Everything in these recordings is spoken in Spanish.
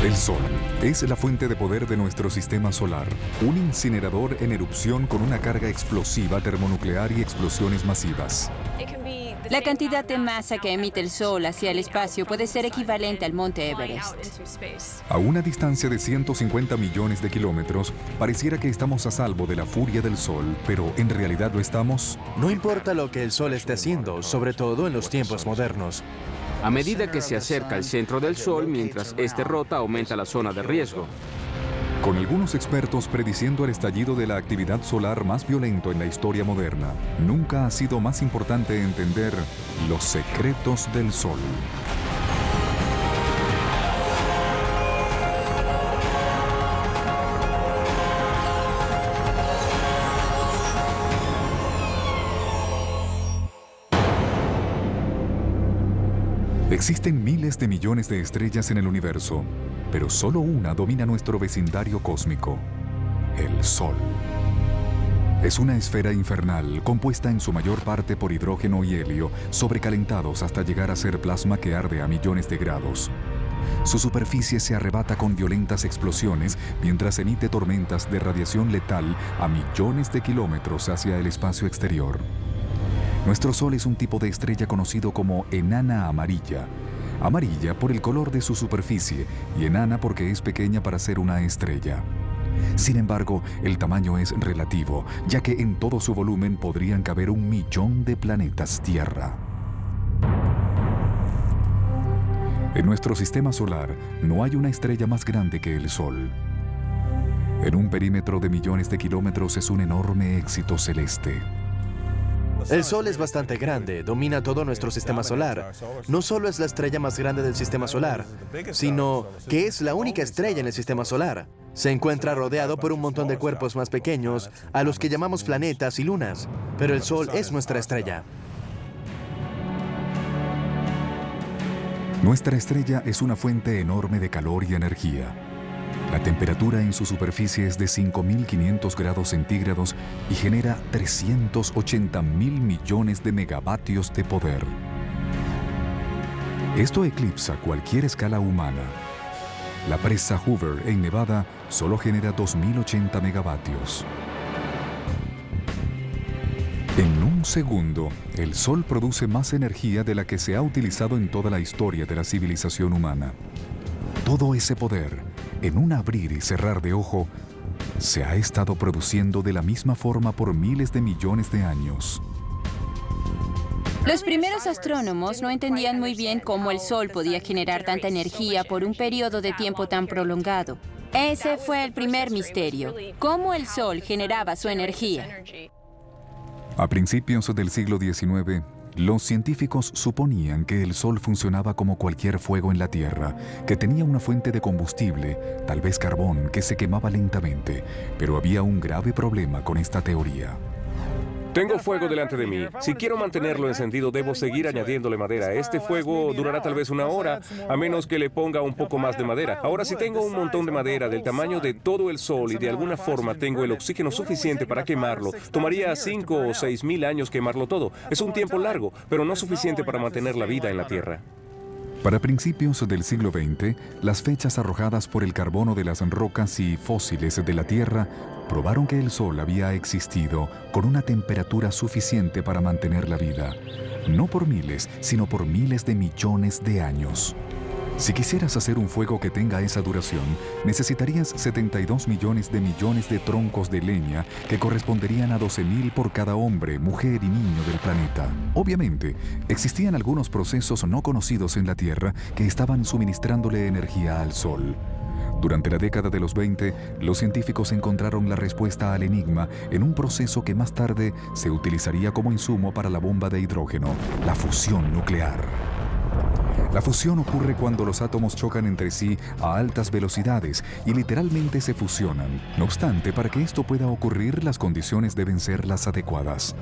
El Sol es la fuente de poder de nuestro sistema solar, un incinerador en erupción con una carga explosiva termonuclear y explosiones masivas. La cantidad de masa que emite el Sol hacia el espacio puede ser equivalente al monte Everest. A una distancia de 150 millones de kilómetros, pareciera que estamos a salvo de la furia del Sol, pero ¿en realidad lo estamos? No importa lo que el Sol esté haciendo, sobre todo en los tiempos modernos. A medida que se acerca al centro del Sol, mientras este rota, aumenta la zona de riesgo. Con algunos expertos prediciendo el estallido de la actividad solar más violento en la historia moderna, nunca ha sido más importante entender los secretos del Sol. Existen miles de millones de estrellas en el universo, pero solo una domina nuestro vecindario cósmico: el Sol. Es una esfera infernal compuesta en su mayor parte por hidrógeno y helio, sobrecalentados hasta llegar a ser plasma que arde a millones de grados. Su superficie se arrebata con violentas explosiones mientras emite tormentas de radiación letal a millones de kilómetros hacia el espacio exterior. Nuestro Sol es un tipo de estrella conocido como enana amarilla. Amarilla por el color de su superficie y enana porque es pequeña para ser una estrella. Sin embargo, el tamaño es relativo, ya que en todo su volumen podrían caber 1 millón de planetas Tierra. En nuestro sistema solar no hay una estrella más grande que el Sol. En un perímetro de millones de kilómetros es un enorme éxito celeste. El Sol es bastante grande, domina todo nuestro sistema solar. No solo es la estrella más grande del sistema solar, sino que es la única estrella en el sistema solar. Se encuentra rodeado por un montón de cuerpos más pequeños, a los que llamamos planetas y lunas. Pero el Sol es nuestra estrella. Nuestra estrella es una fuente enorme de calor y energía. La temperatura en su superficie es de 5.500 grados centígrados y genera 380.000 millones de megavatios de poder. Esto eclipsa cualquier escala humana. La presa Hoover en Nevada solo genera 2.080 megavatios. En un segundo, el Sol produce más energía de la que se ha utilizado en toda la historia de la civilización humana. Todo ese poder, en un abrir y cerrar de ojo, se ha estado produciendo de la misma forma por miles de millones de años. Los primeros astrónomos no entendían muy bien cómo el Sol podía generar tanta energía por un periodo de tiempo tan prolongado. Ese fue el primer misterio: cómo el Sol generaba su energía. A principios del siglo XIX, los científicos suponían que el Sol funcionaba como cualquier fuego en la Tierra, que tenía una fuente de combustible, tal vez carbón, que se quemaba lentamente. Pero había un grave problema con esta teoría. Tengo fuego delante de mí. Si quiero mantenerlo encendido, debo seguir añadiéndole madera. Este fuego durará tal vez 1 hora, a menos que le ponga un poco más de madera. Ahora, si tengo un montón de madera del tamaño de todo el Sol y de alguna forma tengo el oxígeno suficiente para quemarlo, tomaría 5 o 6 mil años quemarlo todo. Es un tiempo largo, pero no suficiente para mantener la vida en la Tierra. Para principios del siglo XX, las fechas arrojadas por el carbono de las rocas y fósiles de la Tierra probaron que el Sol había existido con una temperatura suficiente para mantener la vida, no por miles, sino por miles de millones de años. Si quisieras hacer un fuego que tenga esa duración, necesitarías 72 millones de troncos de leña que corresponderían a 12.000 por cada hombre, mujer y niño del planeta. Obviamente, existían algunos procesos no conocidos en la Tierra que estaban suministrándole energía al Sol. Durante la década de los 20, los científicos encontraron la respuesta al enigma en un proceso que más tarde se utilizaría como insumo para la bomba de hidrógeno, la fusión nuclear. La fusión ocurre cuando los átomos chocan entre sí a altas velocidades y literalmente se fusionan. No obstante, para que esto pueda ocurrir, las condiciones deben ser las adecuadas.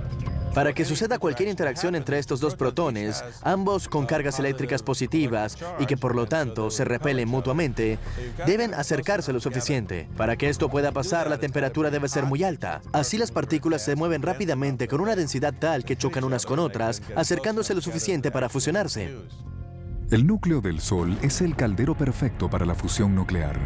Para que suceda cualquier interacción entre estos dos protones, ambos con cargas eléctricas positivas y que por lo tanto se repelen mutuamente, deben acercarse lo suficiente. Para que esto pueda pasar, la temperatura debe ser muy alta. Así las partículas se mueven rápidamente con una densidad tal que chocan unas con otras, acercándose lo suficiente para fusionarse. El núcleo del Sol es el caldero perfecto para la fusión nuclear.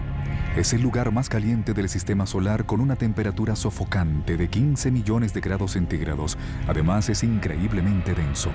Es el lugar más caliente del sistema solar con una temperatura sofocante de 15 millones de grados centígrados. Además, es increíblemente denso.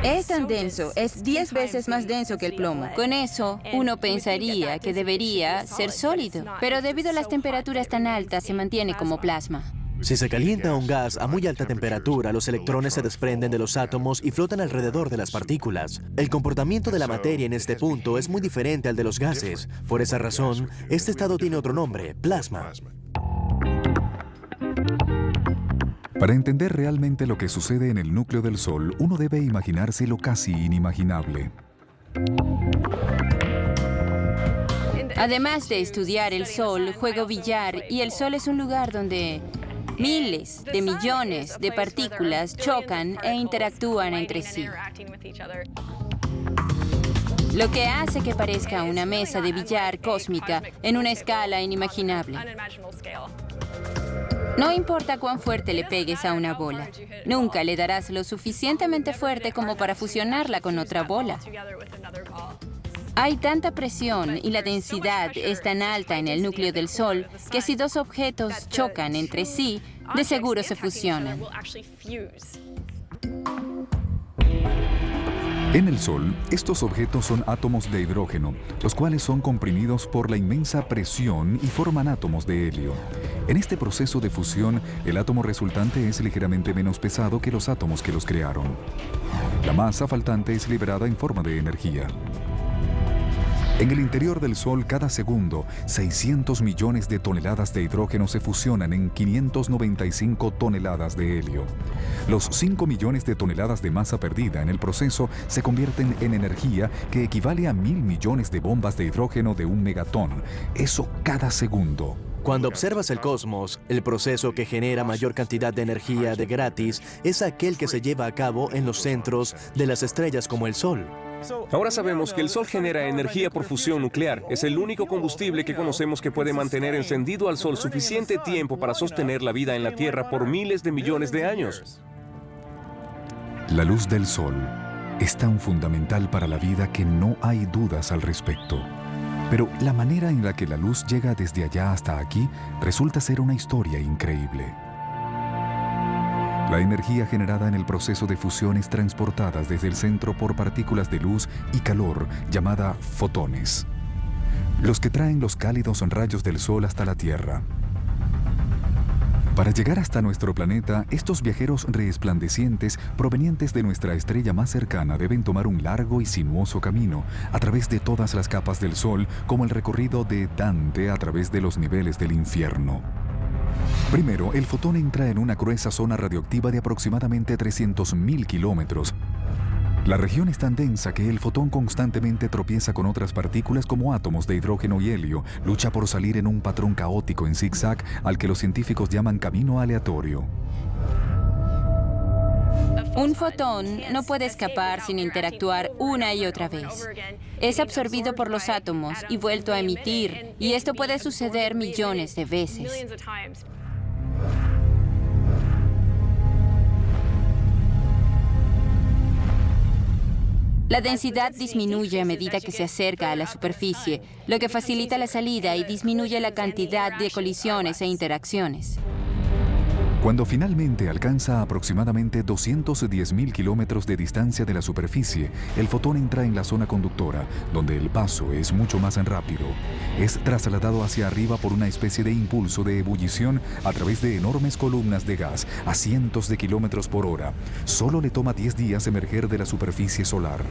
Es tan denso, es 10 veces más denso que el plomo. Con eso, uno pensaría que debería ser sólido, pero debido a las temperaturas tan altas se mantiene como plasma. Si se calienta un gas a muy alta temperatura, los electrones se desprenden de los átomos y flotan alrededor de las partículas. El comportamiento de la materia en este punto es muy diferente al de los gases. Por esa razón, este estado tiene otro nombre, plasma. Para entender realmente lo que sucede en el núcleo del Sol, uno debe imaginarse lo casi inimaginable. Además de estudiar el Sol, juego billar y el Sol es un lugar donde miles de millones de partículas chocan e interactúan entre sí. Lo que hace que parezca una mesa de billar cósmica en una escala inimaginable. No importa cuán fuerte le pegues a una bola, nunca le darás lo suficientemente fuerte como para fusionarla con otra bola. Hay tanta presión y la densidad es tan alta en el núcleo del Sol que si dos objetos chocan entre sí, de seguro se fusionan. En el Sol, estos objetos son átomos de hidrógeno, los cuales son comprimidos por la inmensa presión y forman átomos de helio. En este proceso de fusión, el átomo resultante es ligeramente menos pesado que los átomos que los crearon. La masa faltante es liberada en forma de energía. En el interior del Sol, cada segundo, 600 millones de toneladas de hidrógeno se fusionan en 595 toneladas de helio. Los 5 millones de toneladas de masa perdida en el proceso se convierten en energía que equivale a 1.000 millones de bombas de hidrógeno de un megatón. Eso cada segundo. Cuando observas el cosmos, el proceso que genera mayor cantidad de energía de gratis es aquel que se lleva a cabo en los centros de las estrellas como el Sol. Ahora sabemos que el Sol genera energía por fusión nuclear. Es el único combustible que conocemos que puede mantener encendido al Sol suficiente tiempo para sostener la vida en la Tierra por miles de millones de años. La luz del Sol es tan fundamental para la vida que no hay dudas al respecto. Pero la manera en la que la luz llega desde allá hasta aquí resulta ser una historia increíble. La energía generada en el proceso de fusión es transportada desde el centro por partículas de luz y calor llamada fotones, los que traen los cálidos rayos del Sol hasta la Tierra. Para llegar hasta nuestro planeta, estos viajeros resplandecientes provenientes de nuestra estrella más cercana deben tomar un largo y sinuoso camino a través de todas las capas del Sol, como el recorrido de Dante a través de los niveles del infierno. Primero, el fotón entra en una gruesa zona radioactiva de aproximadamente 300.000 kilómetros. La región es tan densa que el fotón constantemente tropieza con otras partículas como átomos de hidrógeno y helio, lucha por salir en un patrón caótico en zigzag al que los científicos llaman camino aleatorio. Un fotón no puede escapar sin interactuar una y otra vez. Es absorbido por los átomos y vuelto a emitir, y esto puede suceder millones de veces. La densidad disminuye a medida que se acerca a la superficie, lo que facilita la salida y disminuye la cantidad de colisiones e interacciones. Cuando finalmente alcanza aproximadamente 210.000 kilómetros de distancia de la superficie, el fotón entra en la zona conductora, donde el paso es mucho más rápido. Es trasladado hacia arriba por una especie de impulso de ebullición a través de enormes columnas de gas a cientos de kilómetros por hora. Solo le toma 10 días emerger de la superficie solar.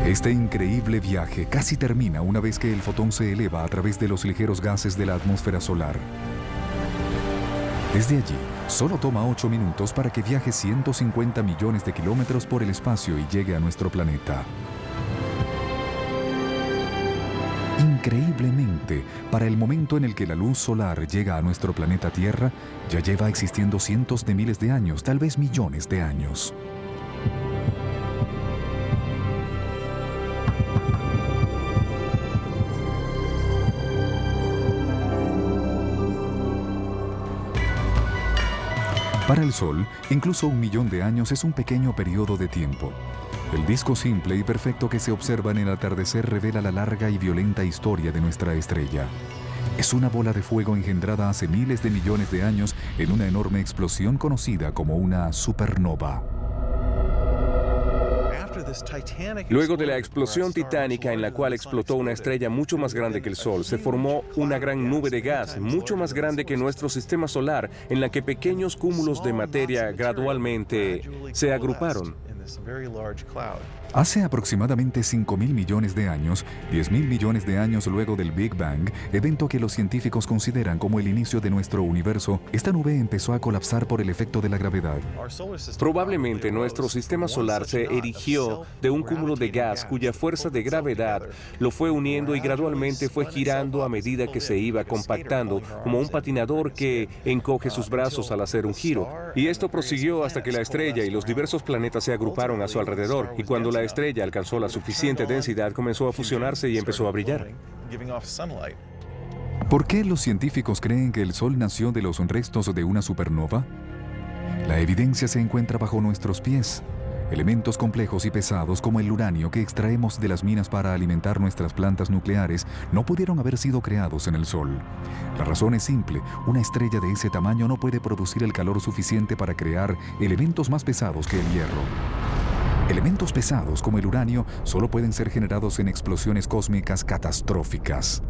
Este increíble viaje casi termina una vez que el fotón se eleva a través de los ligeros gases de la atmósfera solar. Desde allí, solo toma 8 minutos para que viaje 150 millones de kilómetros por el espacio y llegue a nuestro planeta. Increíblemente, para el momento en el que la luz solar llega a nuestro planeta Tierra, ya lleva existiendo cientos de miles de años, tal vez millones de años. Para el Sol, incluso 1 millón de años es un pequeño periodo de tiempo. El disco simple y perfecto que se observa en el atardecer revela la larga y violenta historia de nuestra estrella. Es una bola de fuego engendrada hace miles de millones de años en una enorme explosión conocida como una supernova. Luego de la explosión titánica en la cual explotó una estrella mucho más grande que el Sol, se formó una gran nube de gas, mucho más grande que nuestro sistema solar, en la que pequeños cúmulos de materia gradualmente se agruparon. Hace aproximadamente 5.000 millones de años, 10.000 millones de años luego del Big Bang, evento que los científicos consideran como el inicio de nuestro universo, esta nube empezó a colapsar por el efecto de la gravedad. Probablemente nuestro sistema solar se erigió de un cúmulo de gas cuya fuerza de gravedad lo fue uniendo y gradualmente fue girando a medida que se iba compactando, como un patinador que encoge sus brazos al hacer un giro. Y esto prosiguió hasta que la estrella y los diversos planetas se agruparon a su alrededor, y cuando la estrella alcanzó la suficiente densidad, comenzó a fusionarse y empezó a brillar. ¿Por qué los científicos creen que el Sol nació de los restos de una supernova? La evidencia se encuentra bajo nuestros pies. Elementos complejos y pesados como el uranio que extraemos de las minas para alimentar nuestras plantas nucleares no pudieron haber sido creados en el Sol. La razón es simple: una estrella de ese tamaño no puede producir el calor suficiente para crear elementos más pesados que el hierro. Elementos pesados como el uranio solo pueden ser generados en explosiones cósmicas catastróficas.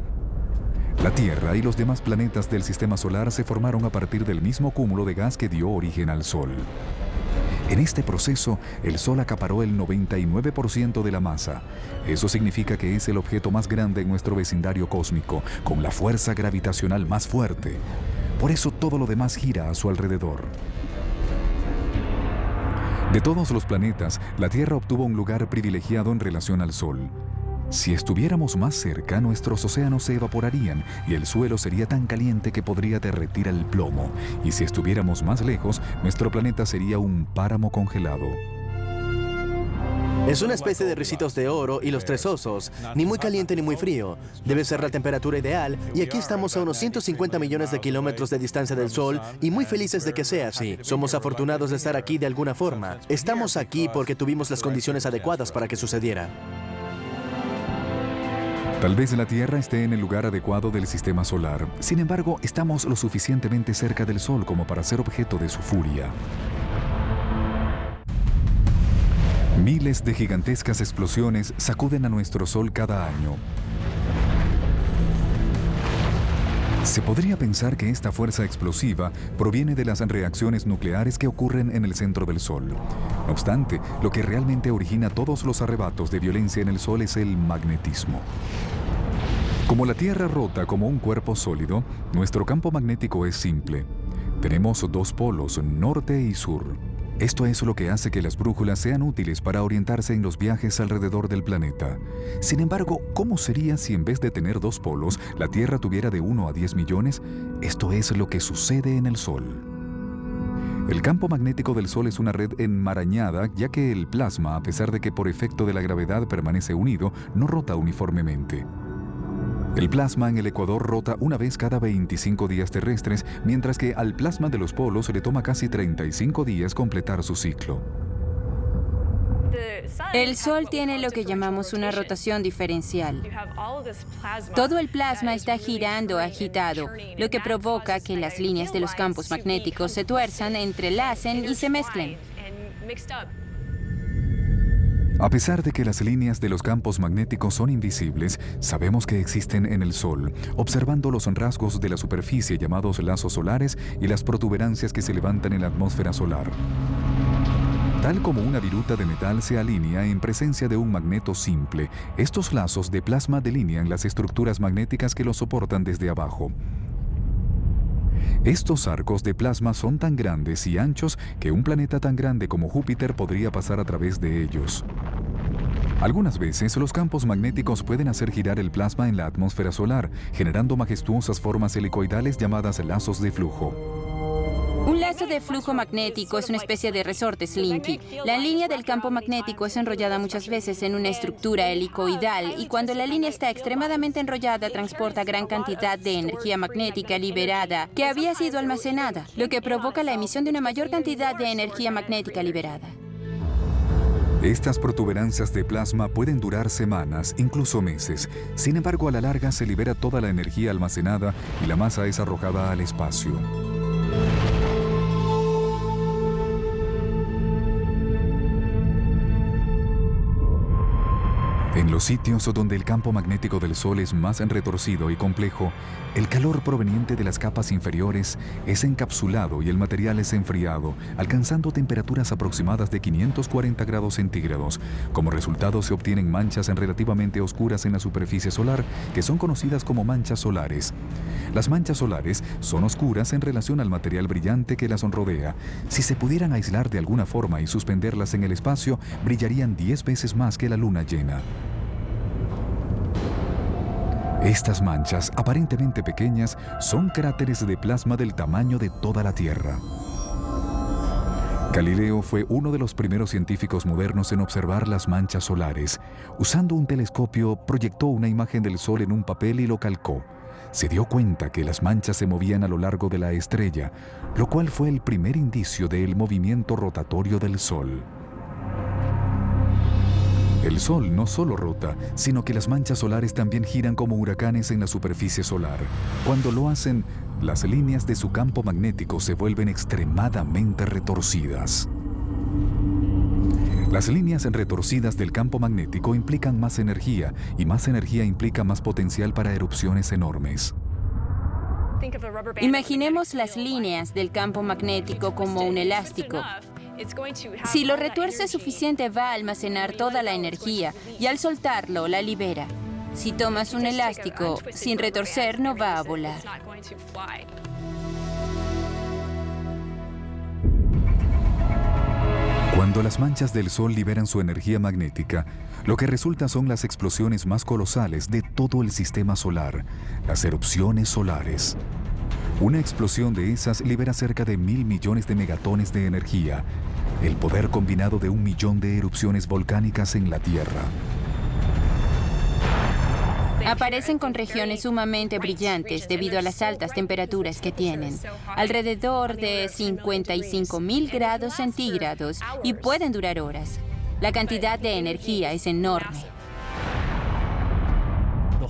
La Tierra y los demás planetas del Sistema Solar se formaron a partir del mismo cúmulo de gas que dio origen al Sol. En este proceso, el Sol acaparó el 99% de la masa. Eso significa que es el objeto más grande en nuestro vecindario cósmico, con la fuerza gravitacional más fuerte. Por eso todo lo demás gira a su alrededor. De todos los planetas, la Tierra obtuvo un lugar privilegiado en relación al Sol. Si estuviéramos más cerca, nuestros océanos se evaporarían y el suelo sería tan caliente que podría derretir el plomo. Y si estuviéramos más lejos, nuestro planeta sería un páramo congelado. Es una especie de ricitos de oro y los tres osos, ni muy caliente ni muy frío. Debe ser la temperatura ideal y aquí estamos a unos 150 millones de kilómetros de distancia del Sol y muy felices de que sea así. Somos afortunados de estar aquí de alguna forma. Estamos aquí porque tuvimos las condiciones adecuadas para que sucediera. Tal vez la Tierra esté en el lugar adecuado del Sistema Solar. Sin embargo, estamos lo suficientemente cerca del Sol como para ser objeto de su furia. Miles de gigantescas explosiones sacuden a nuestro Sol cada año. Se podría pensar que esta fuerza explosiva proviene de las reacciones nucleares que ocurren en el centro del Sol. No obstante, lo que realmente origina todos los arrebatos de violencia en el Sol es el magnetismo. Como la Tierra rota como un cuerpo sólido, nuestro campo magnético es simple. Tenemos dos polos, norte y sur. Esto es lo que hace que las brújulas sean útiles para orientarse en los viajes alrededor del planeta. Sin embargo, ¿cómo sería si en vez de tener dos polos, la Tierra tuviera de 1 a 10 millones? Esto es lo que sucede en el Sol. El campo magnético del Sol es una red enmarañada, ya que el plasma, a pesar de que por efecto de la gravedad permanece unido, no rota uniformemente. El plasma en el ecuador rota una vez cada 25 días terrestres, mientras que al plasma de los polos le toma casi 35 días completar su ciclo. El Sol tiene lo que llamamos una rotación diferencial. Todo el plasma está girando agitado, lo que provoca que las líneas de los campos magnéticos se tuerzan, entrelacen y se mezclen. A pesar de que las líneas de los campos magnéticos son invisibles, sabemos que existen en el Sol, observando los rasgos de la superficie llamados lazos solares y las protuberancias que se levantan en la atmósfera solar. Tal como una viruta de metal se alinea en presencia de un magneto simple, estos lazos de plasma delinean las estructuras magnéticas que los soportan desde abajo. Estos arcos de plasma son tan grandes y anchos que un planeta tan grande como Júpiter podría pasar a través de ellos. Algunas veces los campos magnéticos pueden hacer girar el plasma en la atmósfera solar, generando majestuosas formas helicoidales llamadas lazos de flujo. Un lazo de flujo magnético es una especie de resorte Slinky. La línea del campo magnético es enrollada muchas veces en una estructura helicoidal y cuando la línea está extremadamente enrollada transporta gran cantidad de energía magnética liberada que había sido almacenada, lo que provoca la emisión de una mayor cantidad de energía magnética liberada. Estas protuberancias de plasma pueden durar semanas, incluso meses. Sin embargo, a la larga se libera toda la energía almacenada y la masa es arrojada al espacio. En los sitios donde el campo magnético del Sol es más retorcido y complejo, el calor proveniente de las capas inferiores es encapsulado y el material es enfriado, alcanzando temperaturas aproximadas de 540 grados centígrados. Como resultado se obtienen manchas relativamente oscuras en la superficie solar, que son conocidas como manchas solares. Las manchas solares son oscuras en relación al material brillante que las rodea. Si se pudieran aislar de alguna forma y suspenderlas en el espacio, brillarían 10 veces más que la luna llena. Estas manchas, aparentemente pequeñas, son cráteres de plasma del tamaño de toda la Tierra. Galileo fue uno de los primeros científicos modernos en observar las manchas solares. Usando un telescopio, proyectó una imagen del Sol en un papel y lo calcó. Se dio cuenta que las manchas se movían a lo largo de la estrella, lo cual fue el primer indicio del movimiento rotatorio del Sol. El Sol no solo rota, sino que las manchas solares también giran como huracanes en la superficie solar. Cuando lo hacen, las líneas de su campo magnético se vuelven extremadamente retorcidas. Las líneas retorcidas del campo magnético implican más energía, y más energía implica más potencial para erupciones enormes. Imaginemos las líneas del campo magnético como un elástico. Si lo retuerce suficiente va a almacenar toda la energía y al soltarlo la libera. Si tomas un elástico sin retorcer no va a volar. Cuando las manchas del Sol liberan su energía magnética, lo que resulta son las explosiones más colosales de todo el sistema solar, las erupciones solares. Una explosión de esas libera cerca de 1.000 millones de megatones de energía, el poder combinado de 1 millón de erupciones volcánicas en la Tierra. Aparecen con regiones sumamente brillantes debido a las altas temperaturas que tienen, alrededor de 55.000 grados centígrados, y pueden durar horas. La cantidad de energía es enorme.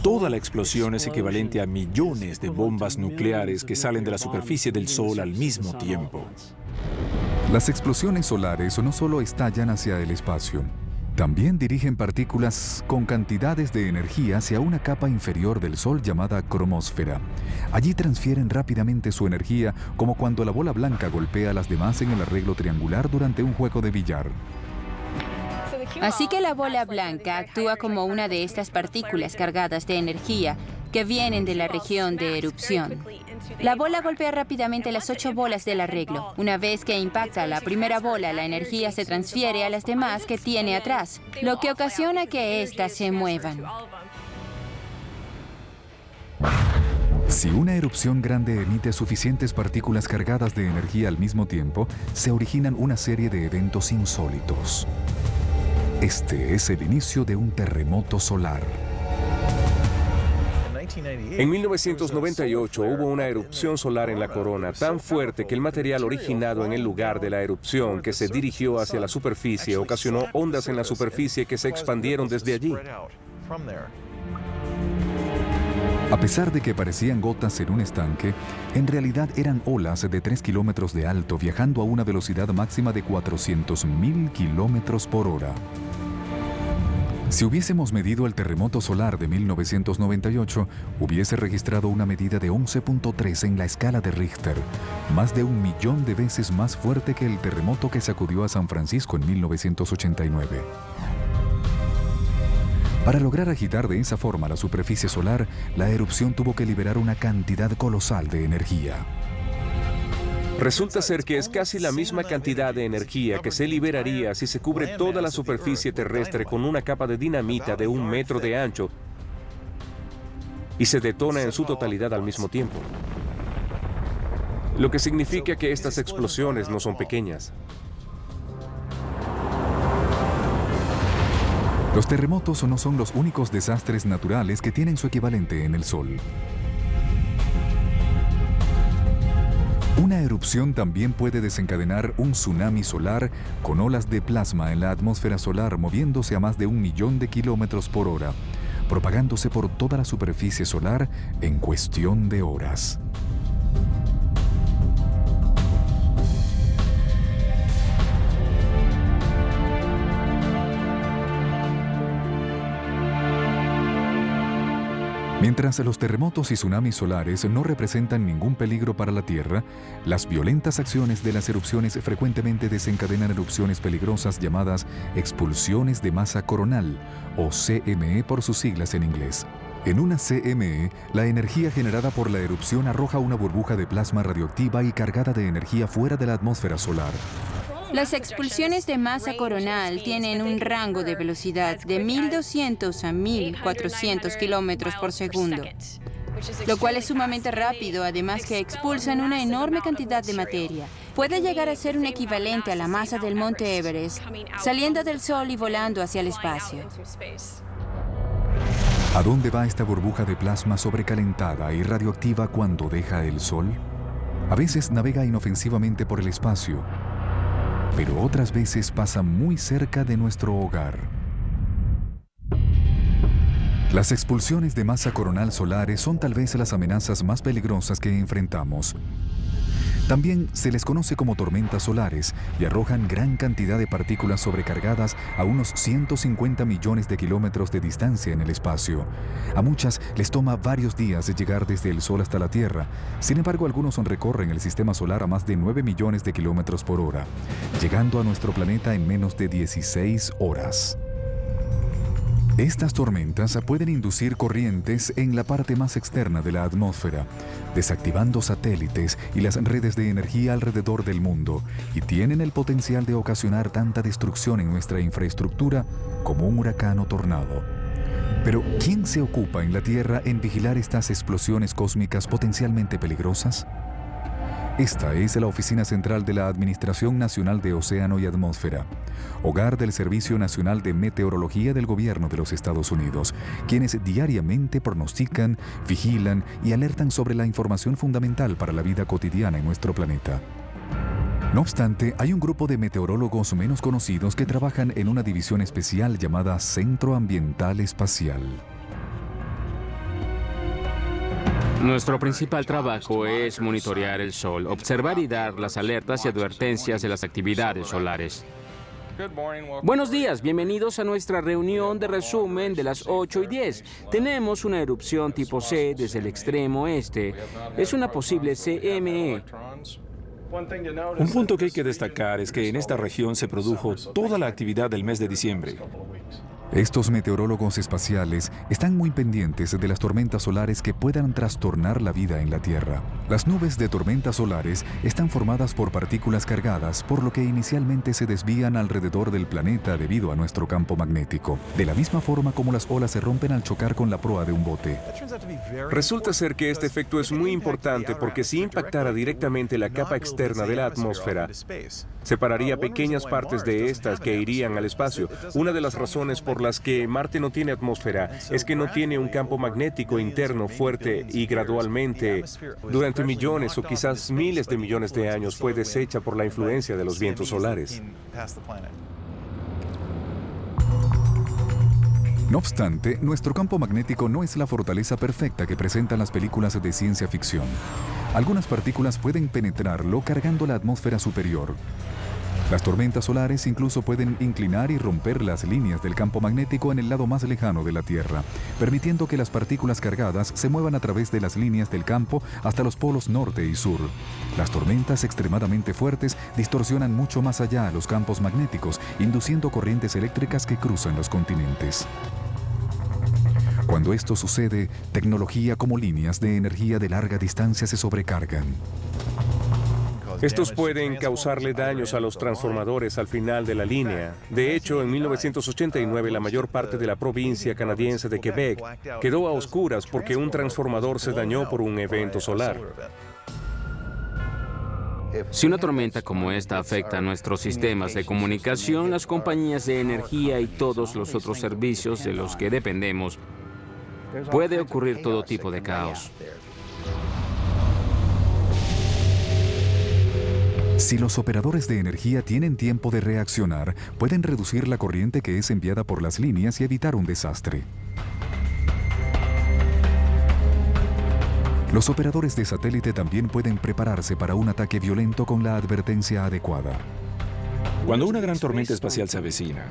Toda la explosión es equivalente a millones de bombas nucleares que salen de la superficie del Sol al mismo tiempo. Las explosiones solares no solo estallan hacia el espacio, también dirigen partículas con cantidades de energía hacia una capa inferior del Sol llamada cromósfera. Allí transfieren rápidamente su energía, como cuando la bola blanca golpea a las demás en el arreglo triangular durante un juego de billar. Así que la bola blanca actúa como una de estas partículas cargadas de energía que vienen de la región de erupción. La bola golpea rápidamente las 8 bolas del arreglo. Una vez que impacta la primera bola, la energía se transfiere a las demás que tiene atrás, lo que ocasiona que éstas se muevan. Si una erupción grande emite suficientes partículas cargadas de energía al mismo tiempo, se originan una serie de eventos insólitos. Este es el inicio de un terremoto solar. En 1998 hubo una erupción solar en la corona tan fuerte que el material originado en el lugar de la erupción que se dirigió hacia la superficie ocasionó ondas en la superficie que se expandieron desde allí. A pesar de que parecían gotas en un estanque, en realidad eran olas de 3 kilómetros de alto viajando a una velocidad máxima de 400.000 kilómetros por hora. Si hubiésemos medido el terremoto solar de 1998, hubiese registrado una medida de 11.3 en la escala de Richter, más de 1 millón de veces más fuerte que el terremoto que sacudió a San Francisco en 1989. Para lograr agitar de esa forma la superficie solar, la erupción tuvo que liberar una cantidad colosal de energía. Resulta ser que es casi la misma cantidad de energía que se liberaría si se cubre toda la superficie terrestre con una capa de dinamita de 1 metro de ancho y se detona en su totalidad al mismo tiempo. lo que significa que estas explosiones no son pequeñas. Los terremotos no son los únicos desastres naturales que tienen su equivalente en el Sol. Una erupción también puede desencadenar un tsunami solar con olas de plasma en la atmósfera solar moviéndose a más de 1 millón de kilómetros por hora, propagándose por toda la superficie solar en cuestión de horas. Mientras los terremotos y tsunamis solares no representan ningún peligro para la Tierra, las violentas acciones de las erupciones frecuentemente desencadenan erupciones peligrosas llamadas expulsiones de masa coronal, o CME por sus siglas en inglés. En una CME, la energía generada por la erupción arroja una burbuja de plasma radioactiva y cargada de energía fuera de la atmósfera solar. Las expulsiones de masa coronal tienen un rango de velocidad de 1.200 a 1.400 kilómetros por segundo, lo cual es sumamente rápido, además que expulsan una enorme cantidad de materia. Puede llegar a ser un equivalente a la masa del monte Everest, saliendo del Sol y volando hacia el espacio. ¿A dónde va esta burbuja de plasma sobrecalentada y radioactiva cuando deja el Sol? A veces navega inofensivamente por el espacio, pero otras veces pasa muy cerca de nuestro hogar. Las expulsiones de masa coronal solares son tal vez las amenazas más peligrosas que enfrentamos. También se les conoce como tormentas solares y arrojan gran cantidad de partículas sobrecargadas a unos 150 millones de kilómetros de distancia en el espacio. A muchas les toma varios días de llegar desde el Sol hasta la Tierra. Sin embargo, algunos recorren el sistema solar a más de 9 millones de kilómetros por hora, llegando a nuestro planeta en menos de 16 horas. Estas tormentas pueden inducir corrientes en la parte más externa de la atmósfera, desactivando satélites y las redes de energía alrededor del mundo, y tienen el potencial de ocasionar tanta destrucción en nuestra infraestructura como un huracán o tornado. Pero, ¿quién se ocupa en la Tierra en vigilar estas explosiones cósmicas potencialmente peligrosas? Esta es la Oficina Central de la Administración Nacional de Océano y Atmósfera, hogar del Servicio Nacional de Meteorología del Gobierno de los Estados Unidos, quienes diariamente pronostican, vigilan y alertan sobre la información fundamental para la vida cotidiana en nuestro planeta. No obstante, hay un grupo de meteorólogos menos conocidos que trabajan en una división especial llamada Centro Ambiental Espacial. Nuestro principal trabajo es monitorear el Sol, observar y dar las alertas y advertencias de las actividades solares. Buenos días, bienvenidos a nuestra reunión de resumen de las 8:10. Tenemos una erupción tipo C desde el extremo este. Es una posible CME. Un punto que hay que destacar es que en esta región se produjo toda la actividad del mes de diciembre. Estos meteorólogos espaciales están muy pendientes de las tormentas solares que puedan trastornar la vida en la Tierra. Las nubes de tormentas solares están formadas por partículas cargadas, por lo que inicialmente se desvían alrededor del planeta debido a nuestro campo magnético, de la misma forma como las olas se rompen al chocar con la proa de un bote. Resulta ser que este efecto es muy importante porque si impactara directamente la capa externa de la atmósfera, separaría pequeñas partes de estas que irían al espacio. Una de las razones por las que Marte no tiene atmósfera es que no tiene un campo magnético interno fuerte y gradualmente, durante millones o quizás miles de millones de años, fue deshecha por la influencia de los vientos solares. No obstante, nuestro campo magnético no es la fortaleza perfecta que presentan las películas de ciencia ficción. Algunas partículas pueden penetrarlo cargando la atmósfera superior. Las tormentas solares incluso pueden inclinar y romper las líneas del campo magnético en el lado más lejano de la Tierra, permitiendo que las partículas cargadas se muevan a través de las líneas del campo hasta los polos norte y sur. Las tormentas extremadamente fuertes distorsionan mucho más allá los campos magnéticos, induciendo corrientes eléctricas que cruzan los continentes. Cuando esto sucede, tecnología como líneas de energía de larga distancia se sobrecargan. Estos pueden causarle daños a los transformadores al final de la línea. De hecho, en 1989 la mayor parte de la provincia canadiense de Quebec quedó a oscuras porque un transformador se dañó por un evento solar. Si una tormenta como esta afecta a nuestros sistemas de comunicación, las compañías de energía y todos los otros servicios de los que dependemos, puede ocurrir todo tipo de caos. Si los operadores de energía tienen tiempo de reaccionar, pueden reducir la corriente que es enviada por las líneas y evitar un desastre. Los operadores de satélite también pueden prepararse para un ataque violento con la advertencia adecuada. Cuando una gran tormenta espacial se avecina,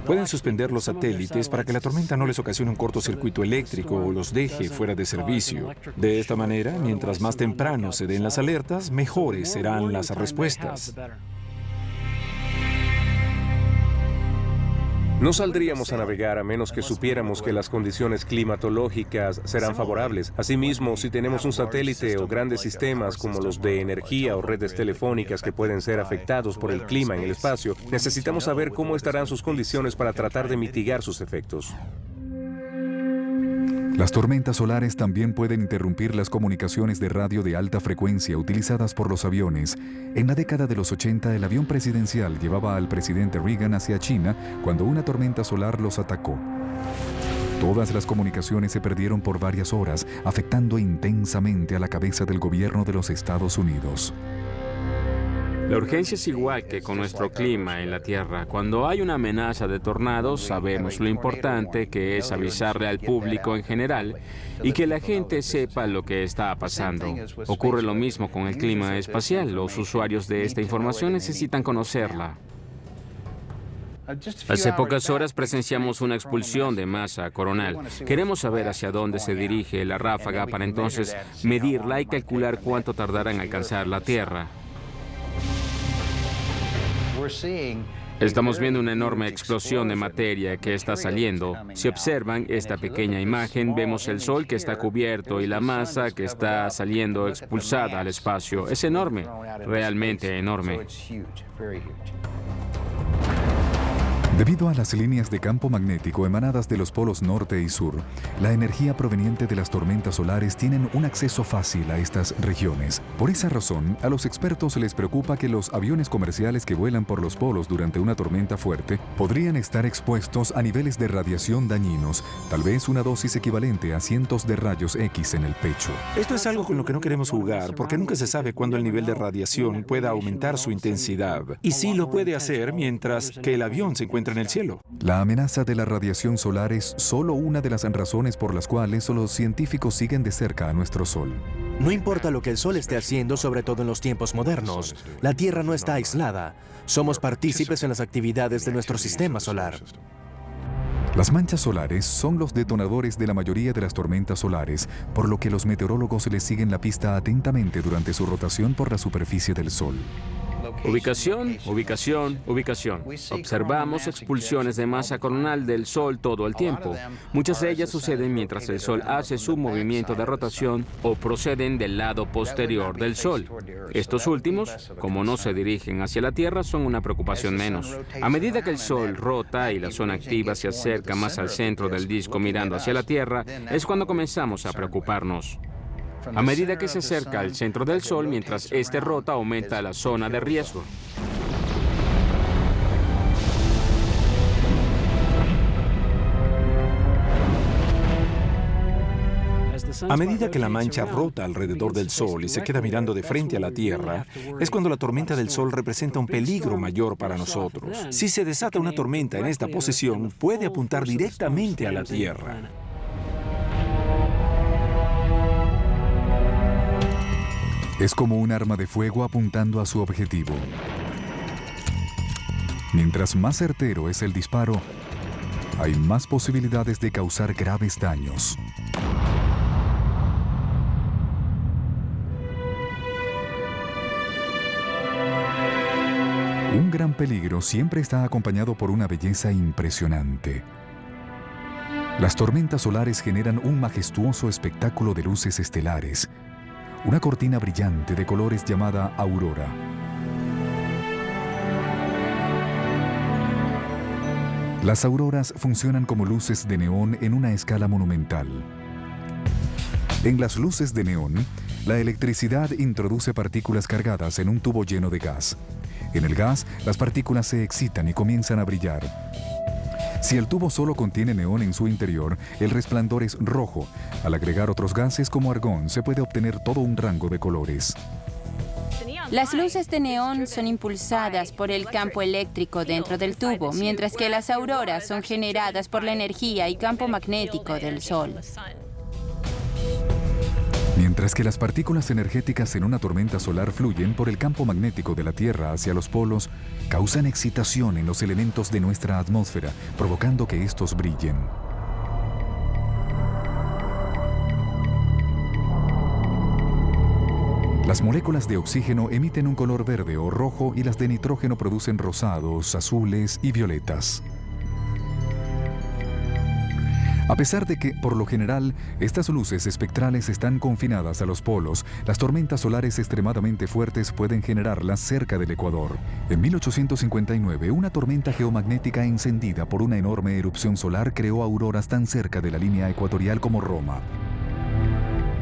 pueden suspender los satélites para que la tormenta no les ocasione un cortocircuito eléctrico o los deje fuera de servicio. De esta manera, mientras más temprano se den las alertas, mejores serán las respuestas. No saldríamos a navegar a menos que supiéramos que las condiciones climatológicas serán favorables. Asimismo, si tenemos un satélite o grandes sistemas como los de energía o redes telefónicas que pueden ser afectados por el clima en el espacio, necesitamos saber cómo estarán sus condiciones para tratar de mitigar sus efectos. Las tormentas solares también pueden interrumpir las comunicaciones de radio de alta frecuencia utilizadas por los aviones. En la década de los 80, el avión presidencial llevaba al presidente Reagan hacia China cuando una tormenta solar los atacó. Todas las comunicaciones se perdieron por varias horas, afectando intensamente a la cabeza del gobierno de los Estados Unidos. La urgencia es igual que con nuestro clima en la Tierra. Cuando hay una amenaza de tornados, sabemos lo importante que es avisarle al público en general y que la gente sepa lo que está pasando. Ocurre lo mismo con el clima espacial. Los usuarios de esta información necesitan conocerla. Hace pocas horas presenciamos una expulsión de masa coronal. Queremos saber hacia dónde se dirige la ráfaga para entonces medirla y calcular cuánto tardará en alcanzar la Tierra. Estamos viendo una enorme explosión de materia que está saliendo. Si observan esta pequeña imagen, vemos el Sol que está cubierto y la masa que está saliendo expulsada al espacio. Es enorme, realmente enorme. Debido a las líneas de campo magnético emanadas de los polos norte y sur, la energía proveniente de las tormentas solares tienen un acceso fácil a estas regiones. Por esa razón, a los expertos les preocupa que los aviones comerciales que vuelan por los polos durante una tormenta fuerte podrían estar expuestos a niveles de radiación dañinos, tal vez una dosis equivalente a cientos de rayos X en el pecho. Esto es algo con lo que no queremos jugar, porque nunca se sabe cuándo el nivel de radiación pueda aumentar su intensidad. Y sí lo puede hacer mientras que el avión se encuentra en el cielo. La amenaza de la radiación solar es solo una de las razones por las cuales los científicos siguen de cerca a nuestro Sol. No importa lo que el Sol esté haciendo, sobre todo en los tiempos modernos, la Tierra no está aislada. Somos partícipes en las actividades de nuestro sistema solar. Las manchas solares son los detonadores de la mayoría de las tormentas solares, por lo que los meteorólogos les siguen la pista atentamente durante su rotación por la superficie del Sol. Ubicación, ubicación, ubicación. Observamos expulsiones de masa coronal del Sol todo el tiempo. Muchas de ellas suceden mientras el Sol hace su movimiento de rotación o proceden del lado posterior del Sol. Estos últimos, como no se dirigen hacia la Tierra, son una preocupación menos. A medida que el Sol rota y la zona activa se acerca más al centro del disco mirando hacia la Tierra, es cuando comenzamos a preocuparnos. A medida que se acerca al centro del Sol, mientras este rota, aumenta la zona de riesgo. A medida que la mancha rota alrededor del Sol y se queda mirando de frente a la Tierra, es cuando la tormenta del Sol representa un peligro mayor para nosotros. Si se desata una tormenta en esta posición, puede apuntar directamente a la Tierra. Es como un arma de fuego apuntando a su objetivo. Mientras más certero es el disparo, hay más posibilidades de causar graves daños. Un gran peligro siempre está acompañado por una belleza impresionante. Las tormentas solares generan un majestuoso espectáculo de luces estelares, una cortina brillante de colores llamada aurora. Las auroras funcionan como luces de neón en una escala monumental. En las luces de neón, la electricidad introduce partículas cargadas en un tubo lleno de gas. En el gas, las partículas se excitan y comienzan a brillar. Si el tubo solo contiene neón en su interior, el resplandor es rojo. Al agregar otros gases como argón, se puede obtener todo un rango de colores. Las luces de neón son impulsadas por el campo eléctrico dentro del tubo, mientras que las auroras son generadas por la energía y campo magnético del Sol. Mientras que las partículas energéticas en una tormenta solar fluyen por el campo magnético de la Tierra hacia los polos, causan excitación en los elementos de nuestra atmósfera, provocando que estos brillen. Las moléculas de oxígeno emiten un color verde o rojo y las de nitrógeno producen rosados, azules y violetas. A pesar de que, por lo general, estas luces espectrales están confinadas a los polos, las tormentas solares extremadamente fuertes pueden generarlas cerca del ecuador. En 1859, una tormenta geomagnética encendida por una enorme erupción solar creó auroras tan cerca de la línea ecuatorial como Roma.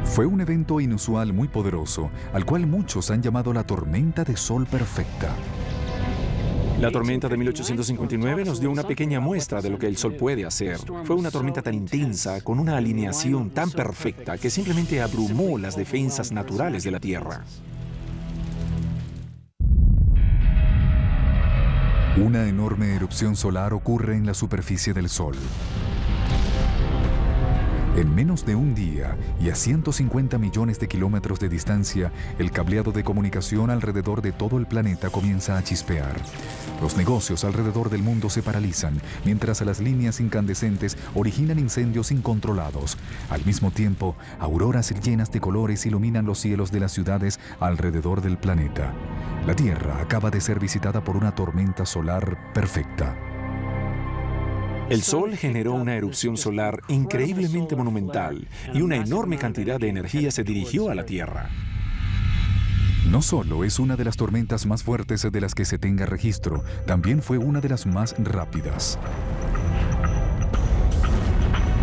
Fue un evento inusual muy poderoso, al cual muchos han llamado la tormenta de sol perfecta. La tormenta de 1859 nos dio una pequeña muestra de lo que el Sol puede hacer. Fue una tormenta tan intensa, con una alineación tan perfecta, que simplemente abrumó las defensas naturales de la Tierra. Una enorme erupción solar ocurre en la superficie del Sol. En menos de un día y a 150 millones de kilómetros de distancia, el cableado de comunicación alrededor de todo el planeta comienza a chispear. Los negocios alrededor del mundo se paralizan, mientras las líneas incandescentes originan incendios incontrolados. Al mismo tiempo, auroras llenas de colores iluminan los cielos de las ciudades alrededor del planeta. La Tierra acaba de ser visitada por una tormenta solar perfecta. El Sol generó una erupción solar increíblemente monumental y una enorme cantidad de energía se dirigió a la Tierra. No solo es una de las tormentas más fuertes de las que se tenga registro, también fue una de las más rápidas.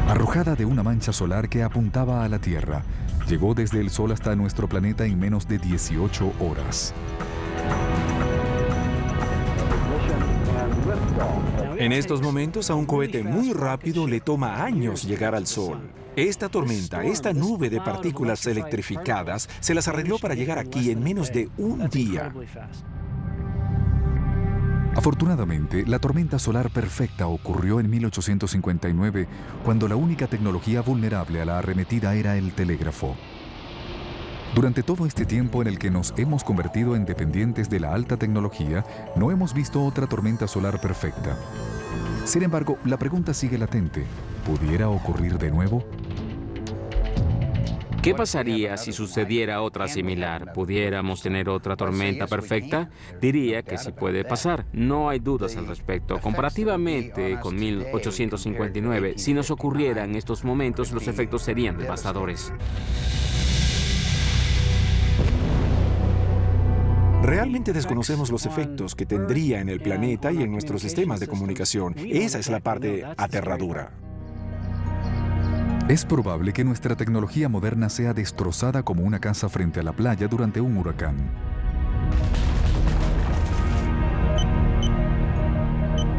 Arrojada de una mancha solar que apuntaba a la Tierra, llegó desde el Sol hasta nuestro planeta en menos de 18 horas. En estos momentos, a un cohete muy rápido le toma años llegar al Sol. Esta tormenta, esta nube de partículas electrificadas, se las arregló para llegar aquí en menos de un día. Afortunadamente, la tormenta solar perfecta ocurrió en 1859, cuando la única tecnología vulnerable a la arremetida era el telégrafo. Durante todo este tiempo en el que nos hemos convertido en dependientes de la alta tecnología, no hemos visto otra tormenta solar perfecta. Sin embargo, la pregunta sigue latente. ¿Pudiera ocurrir de nuevo? ¿Qué pasaría si sucediera otra similar? ¿Pudiéramos tener otra tormenta perfecta? Diría que sí puede pasar. No hay dudas al respecto. Comparativamente con 1859, si nos ocurriera en estos momentos, los efectos serían devastadores. Realmente desconocemos los efectos que tendría en el planeta y en nuestros sistemas de comunicación. Esa es la parte aterradora. Es probable que nuestra tecnología moderna sea destrozada como una casa frente a la playa durante un huracán.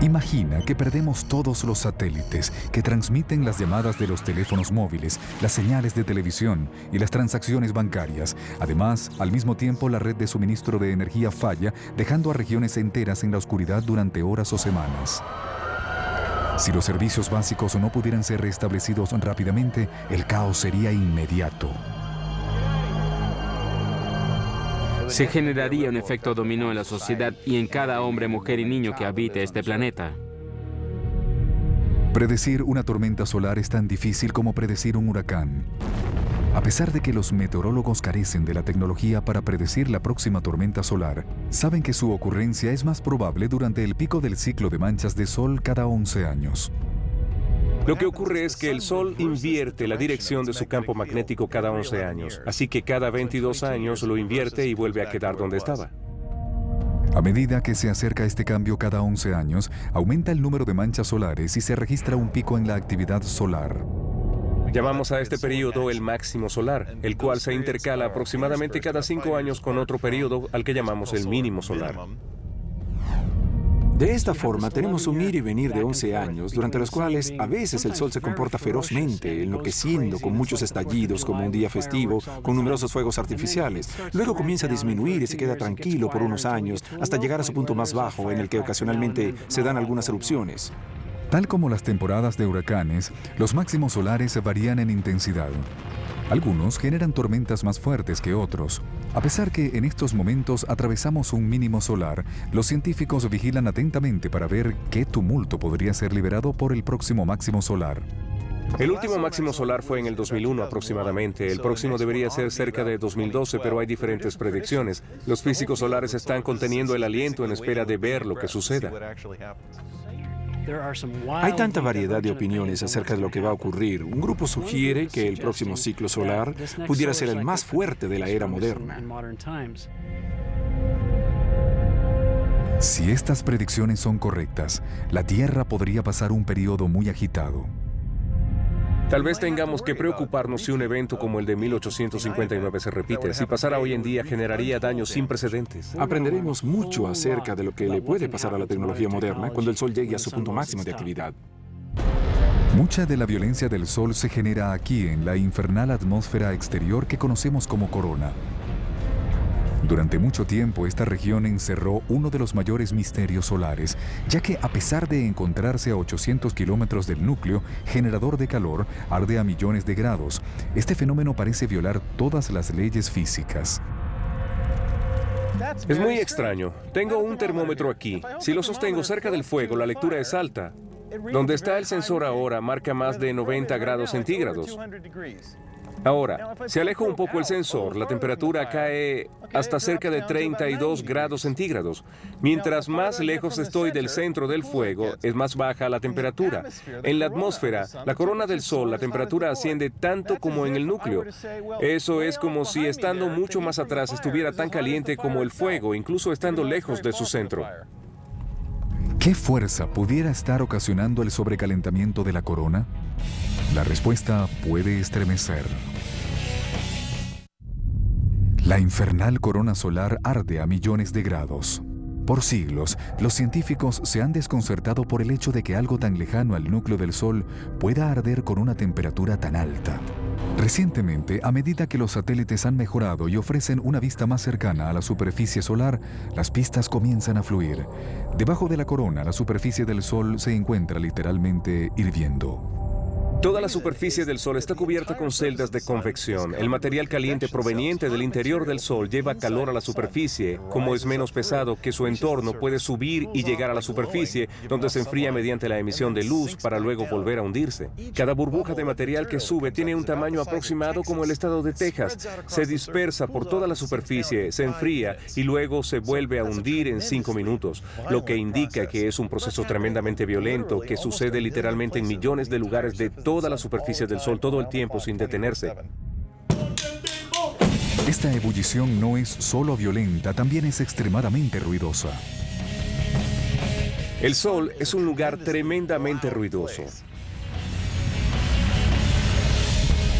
Imagina que perdemos todos los satélites que transmiten las llamadas de los teléfonos móviles, las señales de televisión y las transacciones bancarias. Además, al mismo tiempo, la red de suministro de energía falla, dejando a regiones enteras en la oscuridad durante horas o semanas. Si los servicios básicos no pudieran ser restablecidos rápidamente, el caos sería inmediato. Se generaría un efecto dominó en la sociedad y en cada hombre, mujer y niño que habite este planeta. Predecir una tormenta solar es tan difícil como predecir un huracán. A pesar de que los meteorólogos carecen de la tecnología para predecir la próxima tormenta solar, saben que su ocurrencia es más probable durante el pico del ciclo de manchas de sol cada 11 años. Lo que ocurre es que el Sol invierte la dirección de su campo magnético cada 11 años, así que cada 22 años lo invierte y vuelve a quedar donde estaba. A medida que se acerca este cambio cada 11 años, aumenta el número de manchas solares y se registra un pico en la actividad solar. Llamamos a este período el máximo solar, el cual se intercala aproximadamente cada 5 años con otro período al que llamamos el mínimo solar. De esta forma, tenemos un ir y venir de 11 años, durante los cuales a veces el Sol se comporta ferozmente, enloqueciendo con muchos estallidos como un día festivo, con numerosos fuegos artificiales. Luego comienza a disminuir y se queda tranquilo por unos años, hasta llegar a su punto más bajo, en el que ocasionalmente se dan algunas erupciones. Tal como las temporadas de huracanes, los máximos solares varían en intensidad. Algunos generan tormentas más fuertes que otros. A pesar que en estos momentos atravesamos un mínimo solar, los científicos vigilan atentamente para ver qué tumulto podría ser liberado por el próximo máximo solar. El último máximo solar fue en el 2001 aproximadamente. El próximo debería ser cerca de 2012, pero hay diferentes predicciones. Los físicos solares están conteniendo el aliento en espera de ver lo que suceda. Hay tanta variedad de opiniones acerca de lo que va a ocurrir. Un grupo sugiere que el próximo ciclo solar pudiera ser el más fuerte de la era moderna. Si estas predicciones son correctas, la Tierra podría pasar un periodo muy agitado. Tal vez tengamos que preocuparnos si un evento como el de 1859 se repite. Si pasara hoy en día, generaría daños sin precedentes. Aprenderemos mucho acerca de lo que le puede pasar a la tecnología moderna cuando el Sol llegue a su punto máximo de actividad. Mucha de la violencia del Sol se genera aquí, en la infernal atmósfera exterior que conocemos como corona. Durante mucho tiempo, esta región encerró uno de los mayores misterios solares, ya que a pesar de encontrarse a 800 kilómetros del núcleo, generador de calor, arde a millones de grados. Este fenómeno parece violar todas las leyes físicas. Es muy extraño. Tengo un termómetro aquí. Si lo sostengo cerca del fuego, la lectura es alta. Donde está el sensor ahora marca más de 90 grados centígrados. Ahora, si alejo un poco el sensor, la temperatura cae hasta cerca de 32 grados centígrados. Mientras más lejos estoy del centro del fuego, es más baja la temperatura. En la atmósfera, la corona del Sol, la temperatura asciende tanto como en el núcleo. Eso es como si estando mucho más atrás estuviera tan caliente como el fuego, incluso estando lejos de su centro. ¿Qué fuerza pudiera estar ocasionando el sobrecalentamiento de la corona? La respuesta puede estremecer. La infernal corona solar arde a millones de grados. Por siglos, los científicos se han desconcertado por el hecho de que algo tan lejano al núcleo del Sol pueda arder con una temperatura tan alta. Recientemente, a medida que los satélites han mejorado y ofrecen una vista más cercana a la superficie solar, las pistas comienzan a fluir. Debajo de la corona, la superficie del Sol se encuentra literalmente hirviendo. Toda la superficie del Sol está cubierta con celdas de convección. El material caliente proveniente del interior del Sol lleva calor a la superficie. Como es menos pesado que su entorno, puede subir y llegar a la superficie, donde se enfría mediante la emisión de luz para luego volver a hundirse. Cada burbuja de material que sube tiene un tamaño aproximado como el estado de Texas. Se dispersa por toda la superficie, se enfría y luego se vuelve a hundir en 5 minutos, lo que indica que es un proceso tremendamente violento que sucede literalmente en millones de lugares de toda la superficie del Sol todo el tiempo sin detenerse. Esta ebullición no es solo violenta, también es extremadamente ruidosa. El Sol es un lugar tremendamente ruidoso.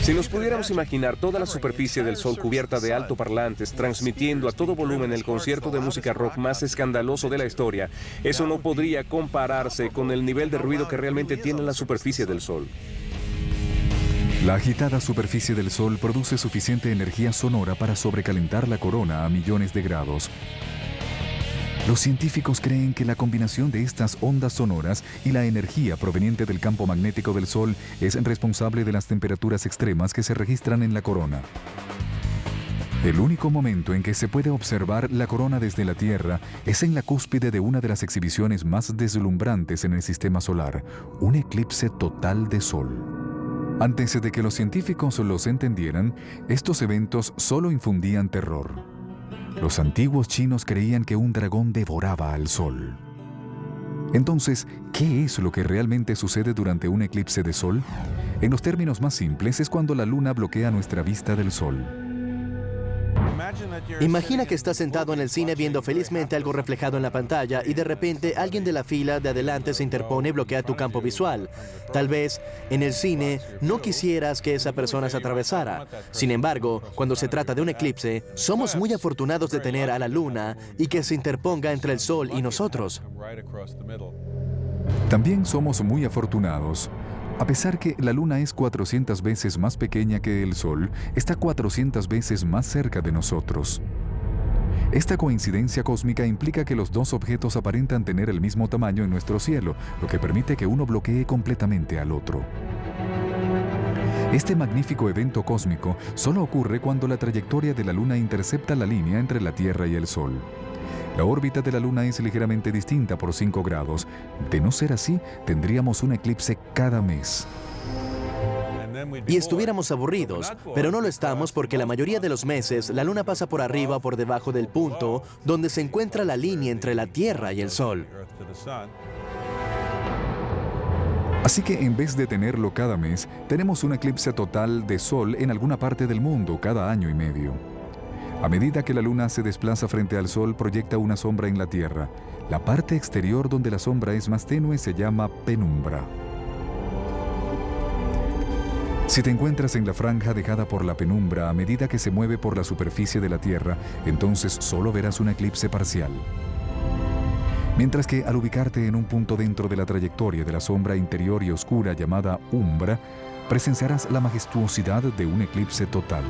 Si nos pudiéramos imaginar toda la superficie del Sol cubierta de altoparlantes, transmitiendo a todo volumen el concierto de música rock más escandaloso de la historia, eso no podría compararse con el nivel de ruido que realmente tiene la superficie del Sol. La agitada superficie del Sol produce suficiente energía sonora para sobrecalentar la corona a millones de grados. Los científicos creen que la combinación de estas ondas sonoras y la energía proveniente del campo magnético del Sol es responsable de las temperaturas extremas que se registran en la corona. El único momento en que se puede observar la corona desde la Tierra es en la cúspide de una de las exhibiciones más deslumbrantes en el sistema solar, un eclipse total de Sol. Antes de que los científicos los entendieran, estos eventos solo infundían terror. Los antiguos chinos creían que un dragón devoraba al Sol. Entonces, ¿qué es lo que realmente sucede durante un eclipse de Sol? En los términos más simples, es cuando la Luna bloquea nuestra vista del Sol. Imagina que estás sentado en el cine viendo felizmente algo reflejado en la pantalla y de repente alguien de la fila de adelante se interpone y bloquea tu campo visual. Tal vez en el cine no quisieras que esa persona se atravesara. Sin embargo, cuando se trata de un eclipse, somos muy afortunados de tener a la luna y que se interponga entre el sol y nosotros. También somos muy afortunados. A pesar que la Luna es 400 veces más pequeña que el Sol, está 400 veces más cerca de nosotros. Esta coincidencia cósmica implica que los dos objetos aparentan tener el mismo tamaño en nuestro cielo, lo que permite que uno bloquee completamente al otro. Este magnífico evento cósmico solo ocurre cuando la trayectoria de la Luna intercepta la línea entre la Tierra y el Sol. La órbita de la Luna es ligeramente distinta por 5 grados. De no ser así, tendríamos un eclipse cada mes. Y estuviéramos aburridos, pero no lo estamos porque la mayoría de los meses la Luna pasa por arriba o por debajo del punto donde se encuentra la línea entre la Tierra y el Sol. Así que en vez de tenerlo cada mes, tenemos un eclipse total de Sol en alguna parte del mundo cada año y medio. A medida que la Luna se desplaza frente al Sol, proyecta una sombra en la Tierra. La parte exterior donde la sombra es más tenue se llama penumbra. Si te encuentras en la franja dejada por la penumbra a medida que se mueve por la superficie de la Tierra, entonces solo verás un eclipse parcial. Mientras que al ubicarte en un punto dentro de la trayectoria de la sombra interior y oscura llamada umbra, presenciarás la majestuosidad de un eclipse total.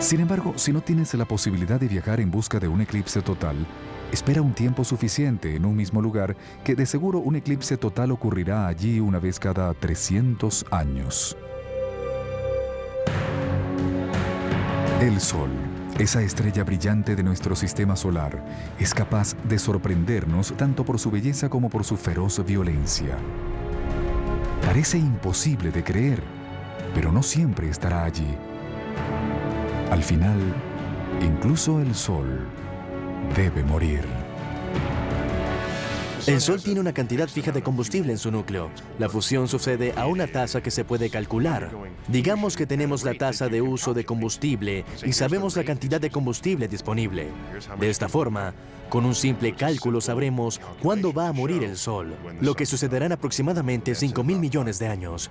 Sin embargo, si no tienes la posibilidad de viajar en busca de un eclipse total, espera un tiempo suficiente en un mismo lugar, que de seguro un eclipse total ocurrirá allí una vez cada 300 años. El Sol, esa estrella brillante de nuestro sistema solar, es capaz de sorprendernos tanto por su belleza como por su feroz violencia. Parece imposible de creer, pero no siempre estará allí. Al final, incluso el Sol debe morir. El Sol tiene una cantidad fija de combustible en su núcleo. La fusión sucede a una tasa que se puede calcular. Digamos que tenemos la tasa de uso de combustible y sabemos la cantidad de combustible disponible. De esta forma, con un simple cálculo sabremos cuándo va a morir el Sol, lo que sucederá en aproximadamente 5.000 millones de años.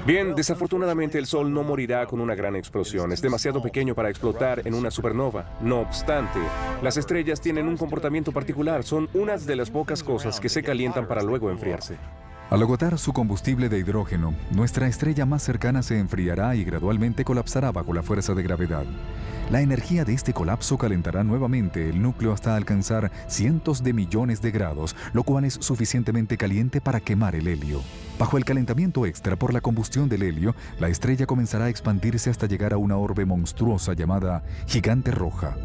Bien, desafortunadamente el Sol no morirá con una gran explosión. Es demasiado pequeño para explotar en una supernova. No obstante, las estrellas tienen un comportamiento particular. Son unas de las pocas cosas que se calientan para luego enfriarse. Al agotar su combustible de hidrógeno, nuestra estrella más cercana se enfriará y gradualmente colapsará bajo la fuerza de gravedad. La energía de este colapso calentará nuevamente el núcleo hasta alcanzar cientos de millones de grados, lo cual es suficientemente caliente para quemar el helio. Bajo el calentamiento extra por la combustión del helio, la estrella comenzará a expandirse hasta llegar a una orbe monstruosa llamada Gigante Roja.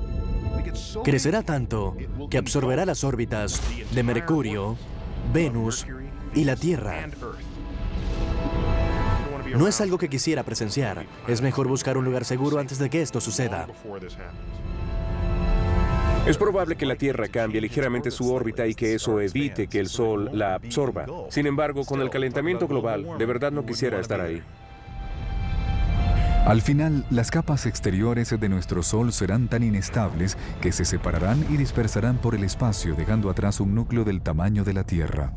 Crecerá tanto que absorberá las órbitas de Mercurio, Venus y la Tierra. No es algo que quisiera presenciar. Es mejor buscar un lugar seguro antes de que esto suceda. Es probable que la Tierra cambie ligeramente su órbita y que eso evite que el Sol la absorba. Sin embargo, con el calentamiento global, de verdad no quisiera estar ahí. Al final, las capas exteriores de nuestro Sol serán tan inestables que se separarán y dispersarán por el espacio, dejando atrás un núcleo del tamaño de la Tierra.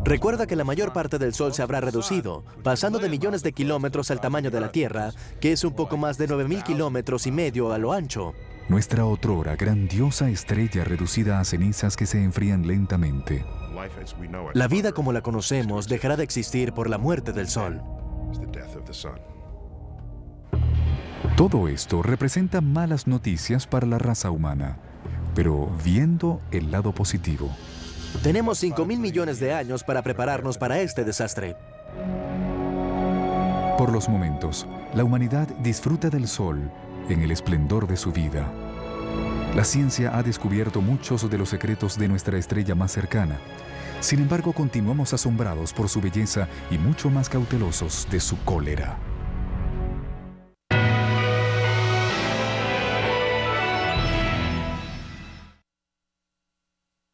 Recuerda que la mayor parte del Sol se habrá reducido, pasando de millones de kilómetros al tamaño de la Tierra, que es un poco más de 9.000 kilómetros y medio a lo ancho. Nuestra otrora grandiosa estrella reducida a cenizas que se enfrían lentamente. La vida como la conocemos dejará de existir por la muerte del Sol. Todo esto representa malas noticias para la raza humana, pero viendo el lado positivo. Tenemos 5.000 millones de años para prepararnos para este desastre. Por los momentos, la humanidad disfruta del Sol en el esplendor de su vida. La ciencia ha descubierto muchos de los secretos de nuestra estrella más cercana. Sin embargo, continuamos asombrados por su belleza y mucho más cautelosos de su cólera.